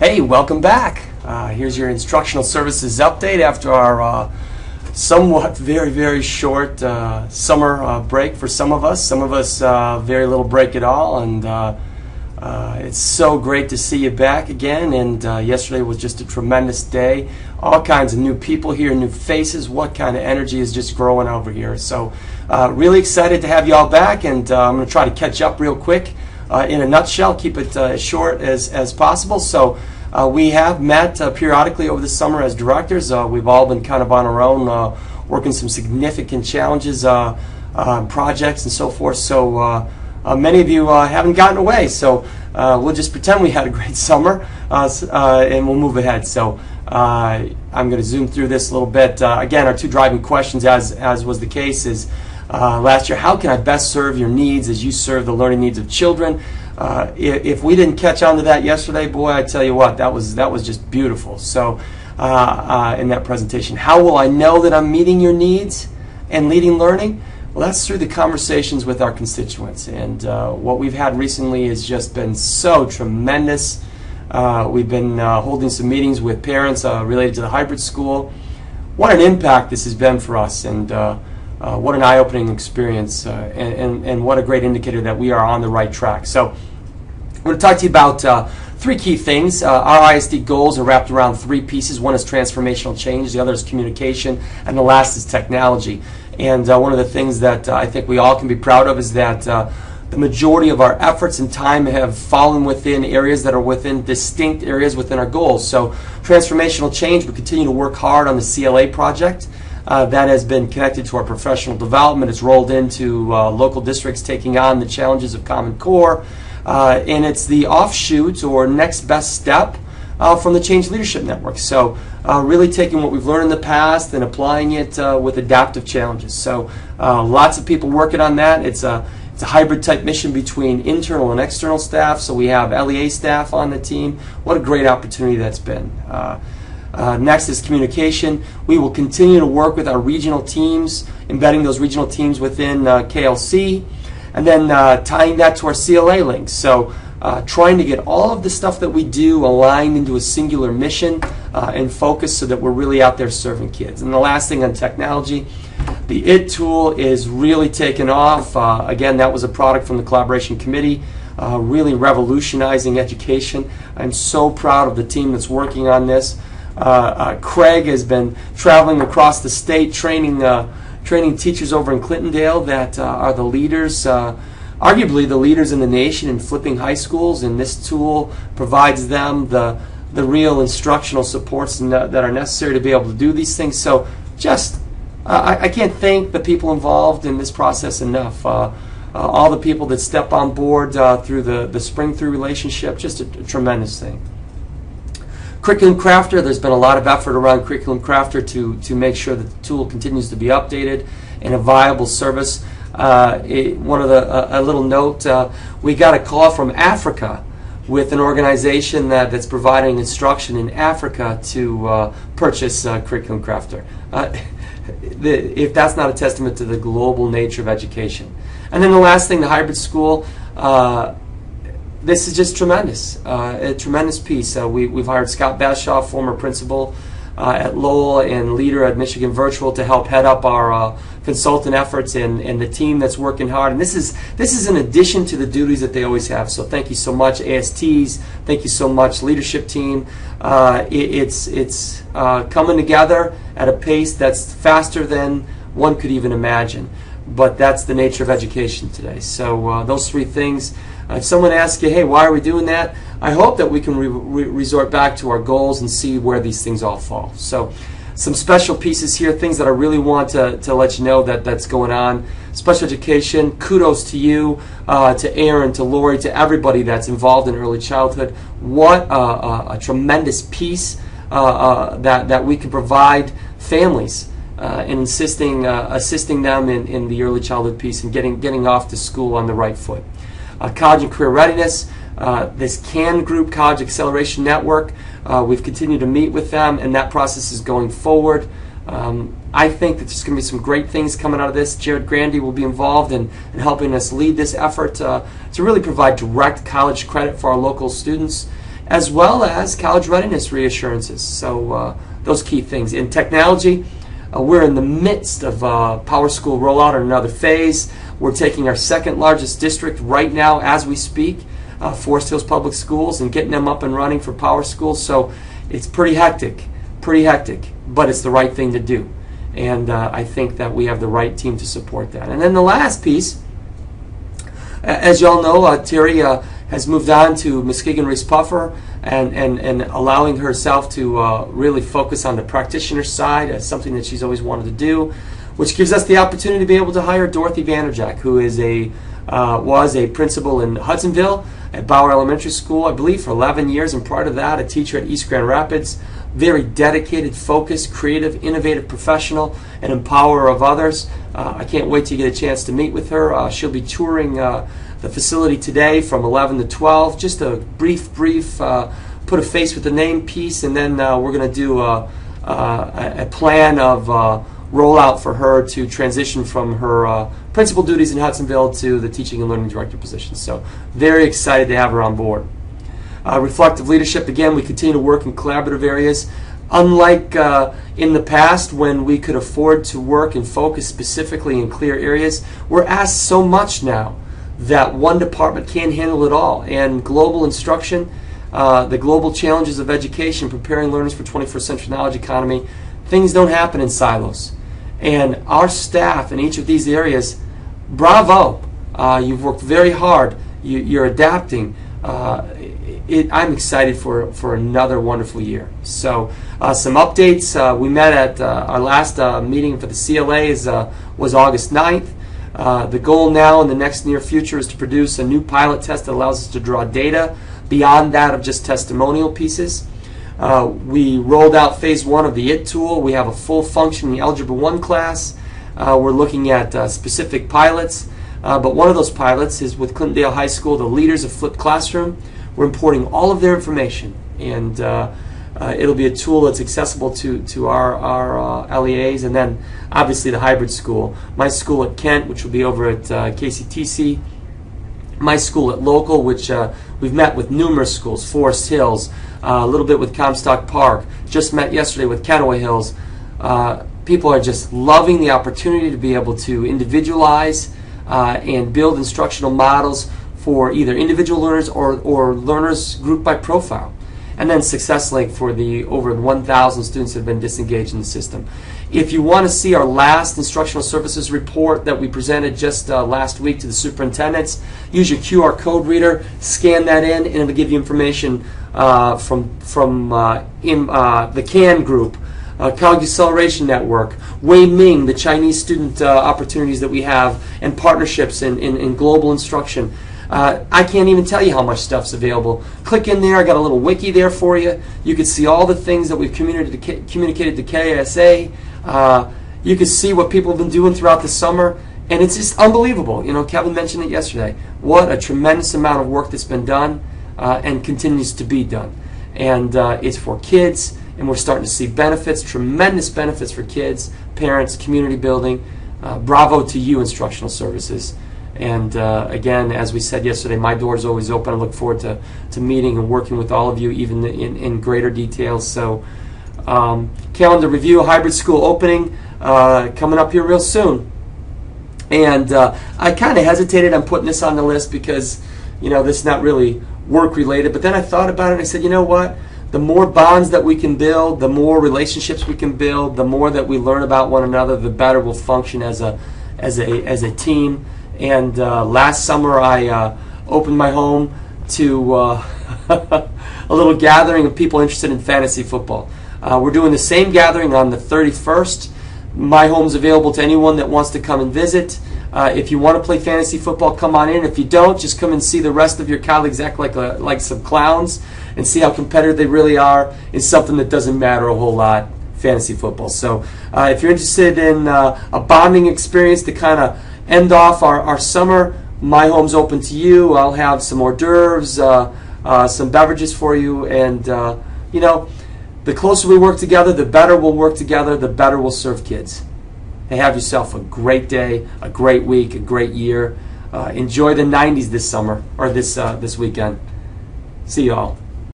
Hey, welcome back. Here's your instructional services update after our somewhat very short summer break for some of us. Some of us very little break at all, and it's so great to see you back again. And yesterday was just a tremendous day. All kinds of new people here, new faces. What kind of energy is just growing over here. So really excited to have you all back, and I'm going to try to catch up real quick. In a nutshell, keep it as short as possible. So we have met periodically over the summer as directors. We've all been kind of on our own, working some significant challenges, projects and so forth. So many of you haven't gotten away. So we'll just pretend we had a great summer, and we'll move ahead. So I'm going to zoom through this a little bit. Again, our two driving questions, as was the case, is last year, how can I best serve your needs as you serve the learning needs of children? If we didn't catch on to that yesterday, boy, I tell you what, that was just beautiful. So in that presentation, how will I know that I'm meeting your needs and leading learning? Well, that's through the conversations with our constituents. And what we've had recently has just been so tremendous. We've been holding some meetings with parents related to the hybrid school. What an impact this has been for us, and what an eye-opening experience, and what a great indicator that we are on the right track. So I'm going to talk to you about three key things. Our ISD goals are wrapped around three pieces. One is transformational change, the other is communication, and the last is technology. And one of the things that I think we all can be proud of is that the majority of our efforts and time have fallen within areas that are within distinct areas within our goals. So transformational change, we continue to work hard on the CLA project. That has been connected to our professional development. It's rolled into local districts taking on the challenges of Common Core. And it's the offshoot or next best step from the Change Leadership Network. So really taking what we've learned in the past and applying it with adaptive challenges. So lots of people working on that. It's a hybrid type mission between internal and external staff. So we have LEA staff on the team. What a great opportunity that's been. Next is communication. We will continue to work with our regional teams, embedding those regional teams within KLC, and then tying that to our CLA links. So trying to get all of the stuff that we do aligned into a singular mission and focus so that we're really out there serving kids. And the last thing on technology, the IT tool is really taken off. Again, that was a product from the Collaboration Committee, really revolutionizing education. I'm so proud of the team that's working on this. Craig has been traveling across the state training teachers over in Clintondale that are the leaders, arguably the leaders in the nation in flipping high schools, and this tool provides them the real instructional supports that are necessary to be able to do these things. So just I can't thank the people involved in this process enough. All the people that step on board through the Spring Through relationship, just a tremendous thing. Curriculum Crafter, there's been a lot of effort around Curriculum Crafter to make sure that the tool continues to be updated and a viable service. A little note, we got a call from Africa with an organization that's providing instruction in Africa to purchase Curriculum Crafter. If that's not a testament to the global nature of education. And then the last thing, the hybrid school. This is just tremendous, a tremendous piece. We've hired Scott Bashaw, former principal at Lowell and leader at Michigan Virtual, to help head up our consultant efforts and the team that's working hard. And this is in addition to the duties that they always have. So thank you so much, ASTs. Thank you so much, leadership team. It's coming together at a pace that's faster than one could even imagine. But that's the nature of education today. So those three things. If someone asks you, hey, why are we doing that? I hope that we can resort back to our goals and see where these things all fall. So some special pieces here, things that I really want to let you know that's going on. Special education, kudos to you, to Aaron, to Lori, to everybody that's involved in early childhood. What a tremendous piece that we can provide families in assisting them in the early childhood piece and getting off to school on the right foot. College and career readiness, this CAN Group College Acceleration Network, we've continued to meet with them, and that process is going forward. I think that there's going to be some great things coming out of this. Jared Grandy will be involved in helping us lead this effort to really provide direct college credit for our local students. as well as college readiness reassurances. So those key things. In technology, we're in the midst of PowerSchool rollout in another phase. We're taking our second largest district right now as we speak, Forest Hills Public Schools, and getting them up and running for PowerSchool. So it's pretty hectic, but it's the right thing to do. And I think that we have the right team to support that. And then the last piece, as you all know, Terry has moved on to Muskegon Reese-Puffer and allowing herself to really focus on the practitioner side as something that she's always wanted to do, which gives us the opportunity to be able to hire Dorothy Vanderjack, who is was a principal in Hudsonville at Bauer Elementary School, I believe, for 11 years, and prior to that, a teacher at East Grand Rapids. Very dedicated, focused, creative, innovative professional, and empowerer of others. I can't wait to get a chance to meet with her. She'll be touring the facility today from 11 to 12. Just a brief, put a face with the name piece, and then we're going to do a plan of rollout for her to transition from her principal duties in Hudsonville to the teaching and learning director position. So very excited to have her on board. Reflective leadership, again, we continue to work in collaborative areas. Unlike in the past when we could afford to work and focus specifically in clear areas, we're asked so much now that one department can't handle it all. And global instruction, the global challenges of education, preparing learners for 21st century knowledge economy, things don't happen in silos. And our staff in each of these areas, bravo, you've worked very hard, you're adapting. I'm excited for another wonderful year. So some updates. We met at our last meeting for the CLAs was August 9th. The goal now in the next near future is to produce a new pilot test that allows us to draw data beyond that of just testimonial pieces. We rolled out phase 1 of the IT tool. We have a full functioning Algebra 1 class. We're looking at specific pilots. But one of those pilots is with Clintondale High School, the leaders of Flipped Classroom. We're importing all of their information, and it'll be a tool that's accessible to our LEAs, and then obviously the hybrid school. My school at Kent, which will be over at KCTC. My school at Local, which we've met with numerous schools, Forest Hills, a little bit with Comstock Park, just met yesterday with Kenaway Hills. People are just loving the opportunity to be able to individualize and build instructional models for either individual learners or learners grouped by profile. And then SuccessLink for the over 1,000 students that have been disengaged in the system. If you want to see our last instructional services report that we presented just last week to the superintendents, use your QR code reader, scan that in, and it'll give you information from the CAN group, College Acceleration Network, Wei Ming, the Chinese student opportunities that we have, and partnerships in global instruction. I can't even tell you how much stuff's available. Click in there. I got a little wiki there for you. You can see all the things that we've communicated to KSA. You can see what people have been doing throughout the summer, and it's just unbelievable. You know, Kevin mentioned it yesterday. What a tremendous amount of work that's been done and continues to be done. And it's for kids, and we're starting to see benefits, tremendous benefits for kids, parents, community building. Bravo to you, Instructional Services. And again, as we said yesterday, my door is always open. I look forward to meeting and working with all of you, even in greater detail. So, calendar review, hybrid school opening coming up here real soon. And I kind of hesitated on putting this on the list because, you know, this is not really work related. But then I thought about it and I said, you know what? The more bonds that we can build, the more relationships we can build, the more that we learn about one another, the better we'll function as a team. And last summer I opened my home to a little gathering of people interested in fantasy football. We're doing the same gathering on the 31st. My home's available to anyone that wants to come and visit. If you want to play fantasy football, come on in. If you don't, just come and see the rest of your colleagues act like some clowns and see how competitive they really are in something that doesn't matter a whole lot, fantasy football. So if you're interested in a bonding experience to kind of end off our summer, my home's open to you. I'll have some hors d'oeuvres, some beverages for you, and you know, the closer we work together, the better we'll work together, the better we'll serve kids. Hey, have yourself a great day, a great week, a great year. Enjoy the 90s this summer, or this weekend. See you all.